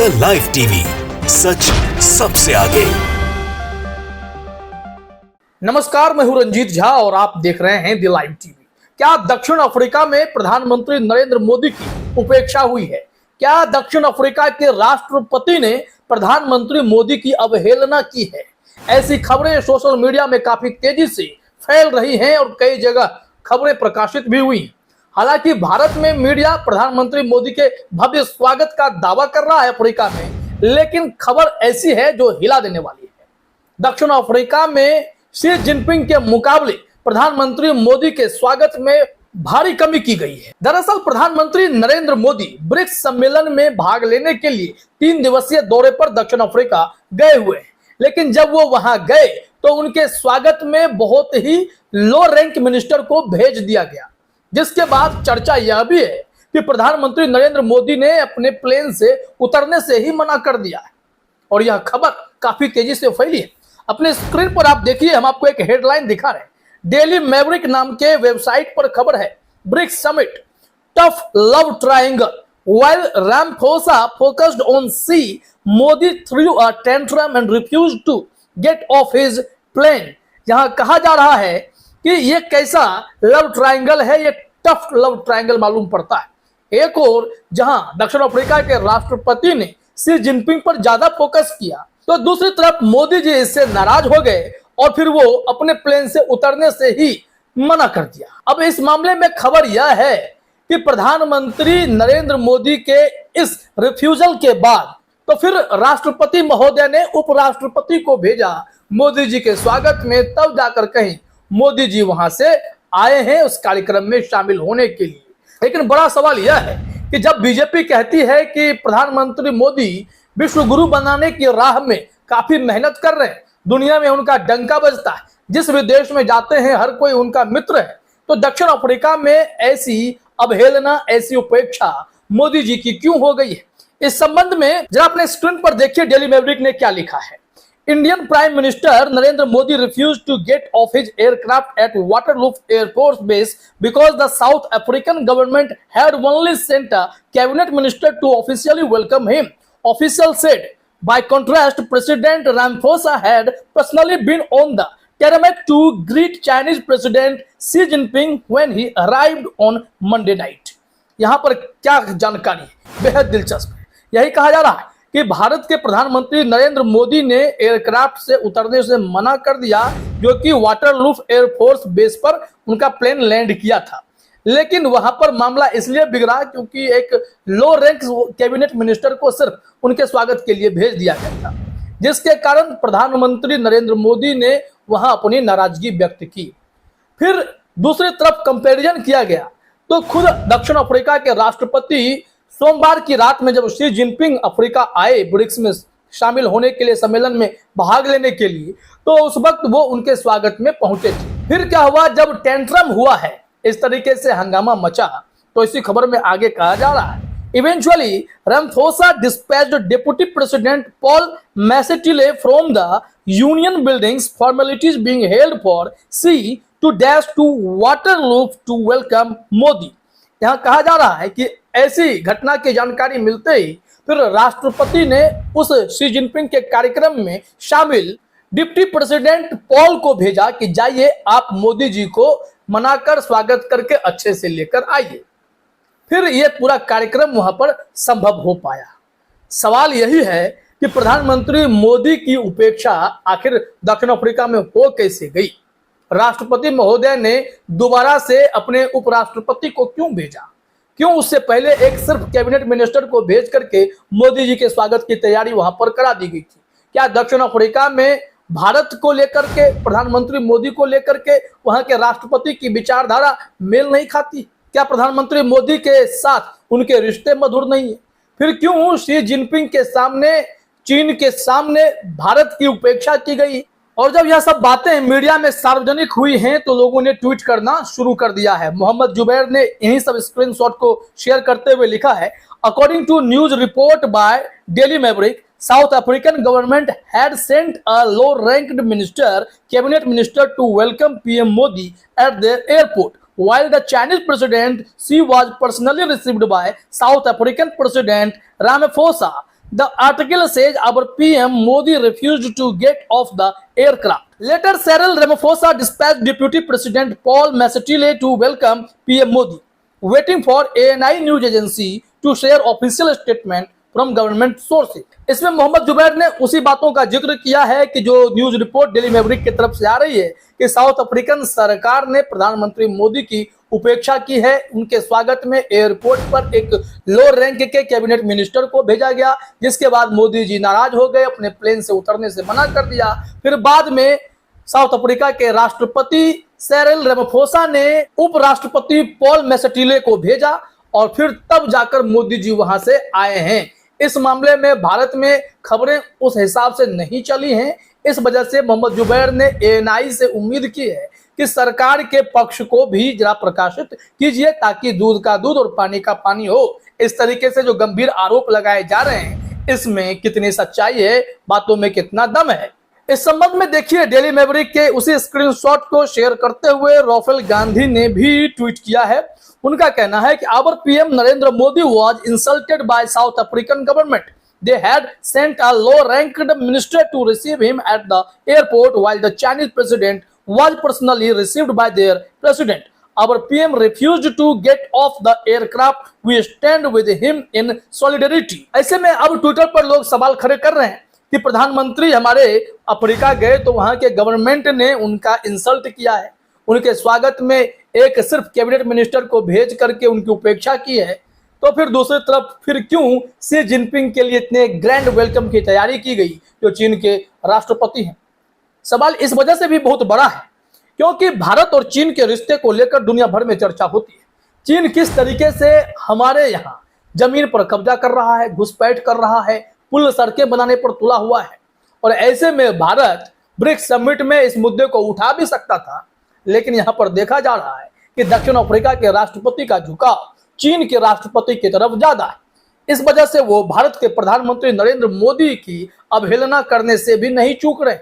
The live TV, सच सबसे आगे। नमस्कार, मैं हूं रंजीत झा और आप देख रहे हैं द लाइव टीवी। क्या दक्षिण अफ्रीका में प्रधानमंत्री नरेंद्र मोदी की उपेक्षा हुई है? क्या दक्षिण अफ्रीका के राष्ट्रपति ने प्रधानमंत्री मोदी की अवहेलना की है? ऐसी खबरें सोशल मीडिया में काफी तेजी से फैल रही हैं और कई जगह खबरें प्रकाशित भी हुई। हालांकि भारत में मीडिया प्रधानमंत्री मोदी के भव्य स्वागत का दावा कर रहा है अफ्रीका में, लेकिन खबर ऐसी है जो हिला देने वाली है। दक्षिण अफ्रीका में शी जिनपिंग के मुकाबले प्रधानमंत्री मोदी के स्वागत में भारी कमी की गई है। दरअसल प्रधानमंत्री नरेंद्र मोदी ब्रिक्स सम्मेलन में भाग लेने के लिए 3 दिवसीय दौरे पर दक्षिण अफ्रीका गए हुए हैं, लेकिन जब वो वहां गए तो उनके स्वागत में बहुत ही लो रैंक मिनिस्टर को भेज दिया गया, जिसके बाद चर्चा यह भी है कि प्रधानमंत्री नरेंद्र मोदी ने अपने प्लेन से उतरने से ही मना कर दिया है और यह खबर काफी तेजी से फैली है। अपने स्क्रीन पर आप देखिए, हम आपको एक हेडलाइन दिखा रहे हैं। डेली मैवरिक नाम के वेबसाइट पर खबर है, BRICS summit tough love triangle while Ramaphosa focused on Xi Modi threw a tantrum and refused to get off his plane. यहां कहा जा रहा है कि ये कैसा लव ट्रायंगल है, ये टफ लव ट्रायंगल मालूम पड़ता है। एक और जहां दक्षिण अफ्रीका के राष्ट्रपति ने शी जिनपिंग पर ज्यादा फोकस किया, तो दूसरी तरफ मोदी जी इससे नाराज हो गए और फिर वो अपने प्लेन से उतरने से ही मना कर दिया। अब इस मामले में खबर यह है कि प्रधानमंत्री नरेंद्र मोदी के इस रिफ्यूजल के बाद तो फिर राष्ट्रपति महोदय ने उपराष्ट्रपति को भेजा मोदी जी के स्वागत में, तब जाकर कहीं मोदी जी वहां से आए हैं उस कार्यक्रम में शामिल होने के लिए। लेकिन बड़ा सवाल यह है कि जब बीजेपी कहती है कि प्रधानमंत्री मोदी विश्व गुरु बनाने की राह में काफी मेहनत कर रहे हैं, दुनिया में उनका डंका बजता है, जिस विदेश में जाते हैं हर कोई उनका मित्र है, तो दक्षिण अफ्रीका में ऐसी अवहेलना, ऐसी उपेक्षा मोदी जी की क्यों हो गई है? इस संबंध में जरा अपने स्क्रीन पर देखिए डेली मैवरिक ने क्या लिखा है। Indian prime minister Narendra Modi refused to get off his aircraft at Waterloo Air Force Base because the South African government had only sent a cabinet minister to officially welcome him, officials said. By contrast, President Ramaphosa had personally been on the tarmac to greet Chinese President Xi Jinping when he arrived on Monday night. यहाँ पर क्या जानकारी है, बेहद दिलचस्प है। यही कहा जा रहा है कि भारत के प्रधानमंत्री नरेंद्र मोदी ने एयरक्राफ्ट से उतरने से मना कर दिया, जो कि वाटरलू एयरफोर्स बेस पर उनका प्लेन लैंड किया था। लेकिन वहां पर मामला इसलिए बिगड़ा क्योंकि एक लो रैंक कैबिनेट मिनिस्टर को सिर्फ उनके स्वागत के लिए भेज दिया गया था, जिसके कारण प्रधानमंत्री नरेंद्र मोदी ने वहां अपनी नाराजगी व्यक्त की। फिर दूसरी तरफ कंपैरिजन किया गया तो खुद दक्षिण अफ्रीका के राष्ट्रपति सोमवार की रात में जब शी जिनपिंग अफ्रीका आए ब्रिक्स में शामिल होने के लिए, सम्मेलन में भाग लेने के लिए, तो उस वक्त वो उनके स्वागत में पहुंचे थे। फिर क्या हुआ, जब टेंट्रम हुआ है, इस तरीके से हंगामा मचा, तो इसी खबर में आगे कहा जा रहा है, eventually Ramaphosa dispatched Deputy President Paul Mashatile from the Union Buildings, formalities being held for Xi to dash to Waterloo to welcome Modi। यहाँ कहा जा रहा है कि ऐसी घटना की जानकारी मिलते ही फिर राष्ट्रपति ने उस शी जिनपिंग के कार्यक्रम में शामिल डिप्टी प्रेसिडेंट पॉल को भेजा कि जाइए आप मोदी जी को मनाकर स्वागत करके अच्छे से लेकर आइए। फिर यह पूरा कार्यक्रम वहां पर संभव हो पाया। सवाल यही है कि प्रधानमंत्री मोदी की उपेक्षा आखिर दक्षिण अफ्रीका में हो कैसे गई? राष्ट्रपति महोदय ने दोबारा से अपने उपराष्ट्रपति को क्यों भेजा? क्यों उससे पहले एक सिर्फ कैबिनेट मिनिस्टर को भेज करके मोदी जी के स्वागत की तैयारी वहां पर करा दी गई थी? क्या दक्षिण अफ्रीका में भारत को लेकर के, प्रधानमंत्री मोदी को लेकर के वहां के राष्ट्रपति की विचारधारा मेल नहीं खाती? क्या प्रधानमंत्री मोदी के साथ उनके रिश्ते मधुर नहीं है? फिर क्यों शी जिनपिंग के सामने, चीन के सामने भारत की उपेक्षा की गई? और जब यह सब बातें मीडिया में सार्वजनिक हुई हैं तो लोगों ने ट्वीट करना शुरू कर दिया है। मोहम्मद जुबैर ने इन्हीं सब स्क्रीनशॉट को शेयर करते हुए लिखा है, according to news report by Daily Maverick, South African government had sent a low-ranked cabinet minister to welcome PM Modi at their airport, while the Chinese president Xi was personally received by South African President Ramaphosa. The article says our PM Modi refused to get off the aircraft. Later, Cyril Ramaphosa dispatched Deputy President Paul Masatile to welcome PM Modi, waiting for ANI news agency to share official statement from government sources. इसमें मोहम्मद जुबैर ने उसी बातों का जिक्र किया है कि जो न्यूज रिपोर्ट डेली मैवरिक की तरफ से आ रही है कि साउथ अफ्रीकन सरकार ने प्रधानमंत्री मोदी की उपेक्षा की है। उनके स्वागत में एयरपोर्ट पर एक लो रैंक के कैबिनेट मिनिस्टर को भेजा गया, जिसके बाद मोदी जी नाराज हो गए, अपने प्लेन से उतरने से मना कर दिया। फिर बाद में साउथ अफ्रीका के राष्ट्रपति सिरिल रामाफोसा ने उपराष्ट्रपति पॉल मैसेटिले को भेजा और फिर तब जाकर मोदी जी वहां से आए हैं। इस मामले में भारत में खबरें उस हिसाब से नहीं चली हैं। इस वजह से मोहम्मद जुबैर ने एएनआई से उम्मीद की है कि सरकार के पक्ष को भी जरा प्रकाशित कीजिए ताकि दूध का दूध और पानी का पानी हो। इस तरीके से जो गंभीर आरोप लगाए जा रहे हैं, इसमें कितनी सच्चाई है, बातों में कितना दम है। इस संबंध में देखिए डेली मैवरिक के उसी स्क्रीनशॉट को शेयर करते हुए राहुल गांधी ने भी ट्वीट किया है। उनका कहना है कि our PM Narendra Modi was insulted by South African government. They had sent a low-ranked minister to receive him at the airport while the Chinese president was personally received by their president. Our PM refused to get off the aircraft. We stand with him in solidarity. ऐसे में अब Twitter पर लोग सवाल खड़े कर रहे हैं कि प्रधानमंत्री हमारे अफ्रीका गए तो वहां के गवर्नमेंट ने उनका इंसल्ट किया है, उनके स्वागत में एक सिर्फ कैबिनेट मिनिस्टर को भेज करके उनकी उपेक्षा की है, तो फिर दूसरी तरफ फिर क्यों शी जिनपिंग के लिए इतने ग्रैंड वेलकम की तैयारी की गई जो चीन के राष्ट्रपति हैं। सवाल इस वजह से भी बहुत बड़ा है क्योंकि भारत और चीन के रिश्ते को लेकर दुनिया भर में चर्चा होती है। चीन किस तरीके से हमारे यहाँ जमीन पर कब्जा कर रहा है, घुसपैठ कर रहा है, पुल सड़कें बनाने पर तुला हुआ है, और ऐसे में भारत ब्रिक्स समिट में इस मुद्दे को उठा भी सकता था, लेकिन यहाँ पर देखा जा रहा है कि दक्षिण अफ्रीका के राष्ट्रपति का झुकाव चीन के राष्ट्रपति की तरफ ज्यादा है। इस वजह से वो भारत के प्रधानमंत्री नरेंद्र मोदी की अवहेलना करने से भी नहीं चूक रहे,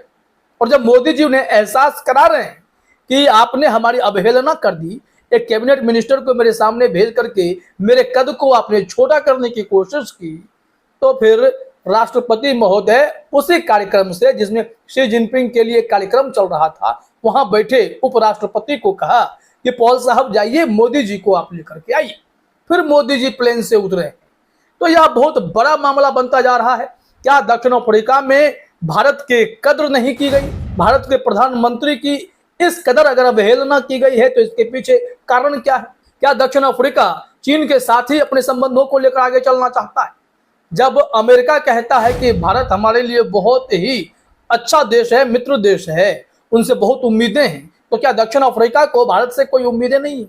और जब मोदी जी उन्हें एहसास करा रहे हैं कि आपने हमारी अवहेलना कर दी, एक कैबिनेट मिनिस्टर को मेरे सामने भेज करके मेरे कद को आपने छोटा करने की कोशिश की, तो फिर राष्ट्रपति महोदय उसी कार्यक्रम से जिसमें शी जिनपिंग के लिए कार्यक्रम चल रहा था, वहां बैठे उपराष्ट्रपति को कहा कि पॉल साहब जाइए, मोदी जी को आप लेकर के आइए। फिर मोदी जी प्लेन से उतरे। तो यह बहुत बड़ा मामला बनता जा रहा है। क्या दक्षिण अफ्रीका में भारत के कद्र नहीं की गई, भारत के प्रधानमंत्री की इस कदर अगर अवहेलना की गई है तो इसके पीछे कारण क्या है? क्या दक्षिण अफ्रीका चीन के साथ ही अपने संबंधों को लेकर आगे चलना चाहता है? जब अमेरिका कहता है कि भारत हमारे लिए बहुत ही अच्छा देश है, मित्र देश है, उनसे बहुत उम्मीदें हैं, तो क्या दक्षिण अफ्रीका को भारत से कोई उम्मीदें नहीं है?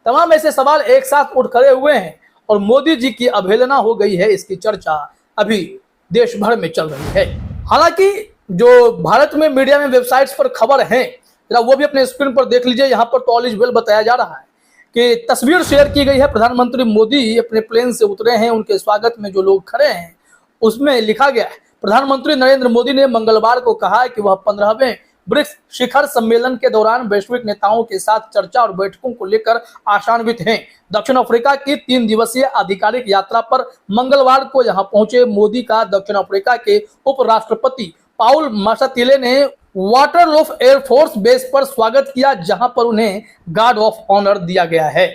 तमाम ऐसे सवाल एक साथ उठ खड़े हुए हैं और मोदी जी की अवहेलना हो गई है, इसकी चर्चा अभी देश भर में चल रही है। हालांकि जो भारत में मीडिया में वेबसाइट्स पर खबर है, जरा वो भी अपने स्क्रीन पर देख लीजिए। यहाँ पर तो ऑल इज वेल बताया जा रहा है कि तस्वीर शेयर की गई है, प्रधानमंत्री मोदी अपने प्लेन से उतरे हैं, उनके स्वागत में जो लोग खड़े हैं उसमें लिखा गया है, प्रधानमंत्री नरेंद्र मोदी ने मंगलवार को कहा है कि वह 15वें ब्रिक्स शिखर सम्मेलन के दौरान वैश्विक नेताओं के साथ चर्चा और बैठकों को लेकर आशान्वित हैं। दक्षिण अफ्रीका की 3 दिवसीय आधिकारिक यात्रा पर मंगलवार को यहां पहुंचे मोदी का दक्षिण अफ्रीका के उपराष्ट्रपति पाउल मासातिले ने वाटरलूफ एयरफोर्स बेस पर स्वागत किया, जहां पर उन्हें गार्ड ऑफ ऑनर दिया गया है।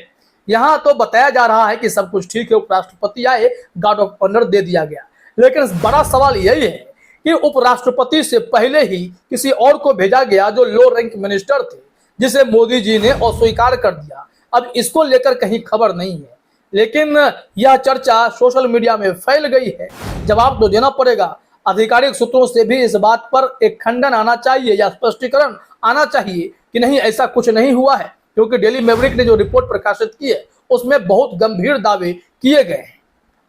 यहां तो बताया जा रहा है कि सब कुछ ठीक है, उपराष्ट्रपति आए, गार्ड ऑफ ऑनर दे दिया गया, लेकिन बड़ा सवाल यही है कि उपराष्ट्रपति से पहले ही किसी और को भेजा गया जो लो रैंक मिनिस्टर थे, जिसे मोदी जी ने अस्वीकार कर दिया। अब इसको लेकर कहीं खबर नहीं है, लेकिन यह चर्चा सोशल मीडिया में फैल गई है। जवाब तो देना पड़ेगा। आधिकारिक सूत्रों से भी इस बात पर एक खंडन आना चाहिए या स्पष्टीकरण आना चाहिए कि नहीं, ऐसा कुछ नहीं हुआ है, क्योंकि डेली मैवरिक ने जो रिपोर्ट प्रकाशित की है उसमें बहुत गंभीर दावे किए गए हैं।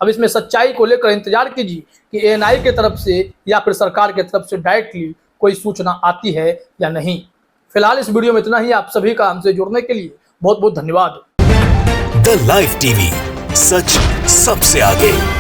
अब इसमें सच्चाई को लेकर इंतजार कीजिए कि एएनआई की तरफ से या फिर सरकार की तरफ से डायरेक्टली कोई सूचना आती है या नहीं। फिलहाल इस वीडियो में इतना ही। आप सभी का हमसे जुड़ने के लिए बहुत बहुत धन्यवाद। द लाइव टीवी, सच सबसे आगे।